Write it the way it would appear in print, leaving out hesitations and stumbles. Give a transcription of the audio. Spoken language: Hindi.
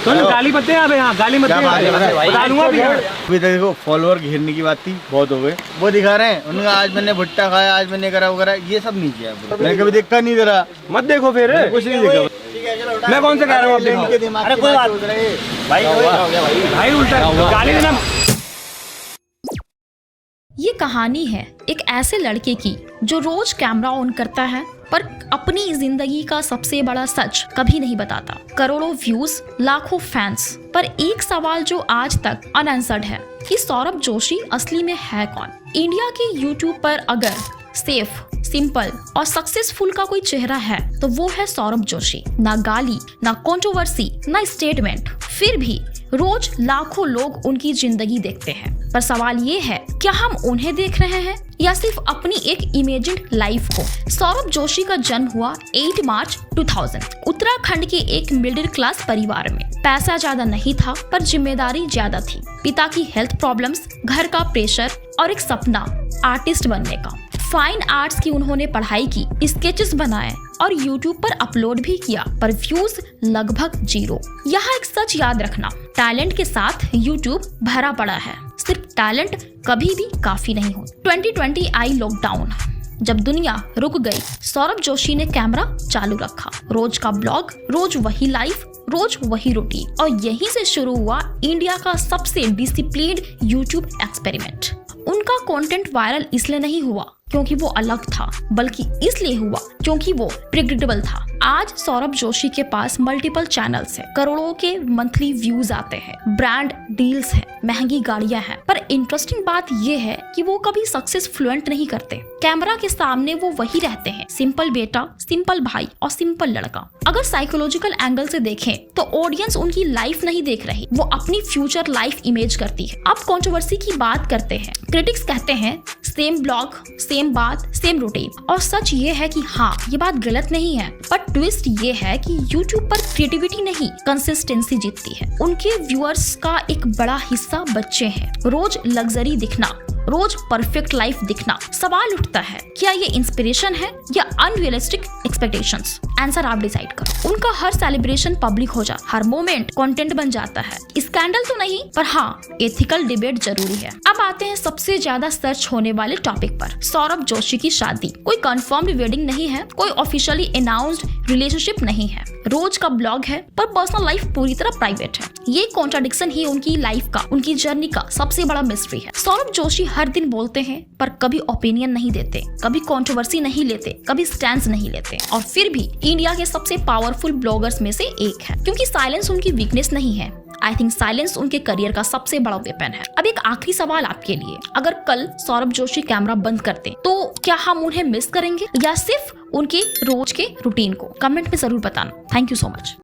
तो गाली मत दे यहाँ, गाली मत दे, बता दूंगा भी। अभी देखो फॉलोअर घेरने की बात थी, बहुत हो गए। वो दिखा रहे हैं उनका, आज मैंने भुट्टा खाया, आज मैंने करा वगैरह, ये सब नहीं किया। मैंने कभी देखा नहीं जरा, मत देखो फिर, कुछ नहीं देखा। मैं कौन से कह रहा हूँ अरे कोई बात भाई, उल्टा गाली देना। ये कहानी है एक ऐसे लड़के की जो रोज कैमरा ऑन करता है पर अपनी जिंदगी का सबसे बड़ा सच कभी नहीं बताता। करोड़ों व्यूज, लाखों फैंस, पर एक सवाल जो आज तक अनआंसर्ड है कि सौरभ जोशी असली में है कौन। इंडिया के यूट्यूब पर अगर सेफ, सिंपल और सक्सेसफुल का कोई चेहरा है तो वो है सौरभ जोशी। ना गाली, ना कंट्रोवर्सी, ना स्टेटमेंट, फिर भी रोज लाखों लोग उनकी जिंदगी देखते हैं। पर सवाल ये है, क्या हम उन्हें देख रहे हैं या सिर्फ अपनी एक इमेजिन्ड लाइफ को। सौरभ जोशी का जन्म हुआ 8 मार्च 2000 उत्तराखंड के एक मिडिल क्लास परिवार में। पैसा ज्यादा नहीं था पर जिम्मेदारी ज्यादा थी। पिता की हेल्थ प्रॉब्लम्स, घर का प्रेशर और एक सपना आर्टिस्ट बनने का। फाइन आर्ट्स की उन्होंने पढ़ाई की, स्केचेस बनाए और YouTube पर अपलोड भी किया, पर व्यूज लगभग 0। यहाँ एक सच याद रखना, टैलेंट के साथ YouTube भरा पड़ा है। सिर्फ टैलेंट कभी भी काफी नहीं हो। 2020 आई लॉकडाउन, जब दुनिया रुक गई, सौरभ जोशी ने कैमरा चालू रखा। रोज का ब्लॉग, रोज वही लाइफ, रोज वही रूटीन, और यहीं से शुरू हुआ इंडिया का सबसे डिसिप्लिन्ड YouTube एक्सपेरिमेंट। उनका कंटेंट वायरल इसलिए नहीं हुआ क्योंकि वो अलग था, बल्कि इसलिए हुआ क्योंकि वो प्रेडिक्टेबल था। आज सौरभ जोशी के पास मल्टीपल चैनल्स हैं, करोड़ों के मंथली व्यूज आते हैं, ब्रांड डील्स हैं, महंगी गाड़ियां हैं। पर इंटरेस्टिंग बात ये है कि वो कभी सक्सेस फ्लुएंट नहीं करते। कैमरा के सामने वो वही रहते हैं, सिंपल बेटा, सिंपल भाई और सिंपल लड़का। अगर साइकोलॉजिकल एंगल से देखें तो ऑडियंस उनकी लाइफ नहीं देख रही, वो अपनी फ्यूचर लाइफ इमेज करती है। अब कंट्रोवर्सी की बात करते हैं। क्रिटिक्स कहते हैं सेम ब्लॉग, सेम बात, सेम रूटीन, और सच ये है कि हाँ, ये बात गलत नहीं है, पर ट्विस्ट ये है कि YouTube पर क्रिएटिविटी नहीं, कंसिस्टेंसी जीतती है। उनके व्यूअर्स का एक बड़ा हिस्सा बच्चे हैं। रोज लग्जरी दिखना, रोज परफेक्ट लाइफ दिखना। सवाल उठता है, क्या ये इंस्पिरेशन है या अनरियलिस्टिक एक्सपेक्टेशंस? आंसर आप डिसाइड करो। उनका हर सेलिब्रेशन पब्लिक हो जाता, हर मोमेंट कंटेंट बन जाता है। स्कैंडल तो नहीं, पर हाँ, एथिकल डिबेट जरूरी है। अब आते हैं सबसे ज्यादा सर्च होने वाले टॉपिक पर, सौरभ जोशी की शादी। कोई कंफर्म्ड वेडिंग नहीं है, कोई ऑफिशियली अनाउंस्ड रिलेशनशिप नहीं है। रोज का ब्लॉग है पर पर्सनल लाइफ पूरी तरह प्राइवेट है। ये कॉन्ट्राडिक्शन ही उनकी लाइफ का, उनकी जर्नी का सबसे बड़ा मिस्ट्री है। सौरभ जोशी हर दिन बोलते हैं पर कभी ओपिनियन नहीं देते, कभी कंट्रोवर्सी नहीं लेते, कभी स्टैंड नहीं लेते, और फिर भी इंडिया के सबसे पावरफुल ब्लॉगर्स में से एक है, क्योंकि साइलेंस उनकी वीकनेस नहीं है। आई थिंक साइलेंस उनके करियर का सबसे बड़ा वेपन है। अब एक आखिरी सवाल आपके लिए, अगर कल सौरभ जोशी कैमरा बंद करते तो क्या हम उन्हें मिस करेंगे या सिर्फ उनके रोज के रूटीन को? कमेंट में जरूर बताना। Thank you so much.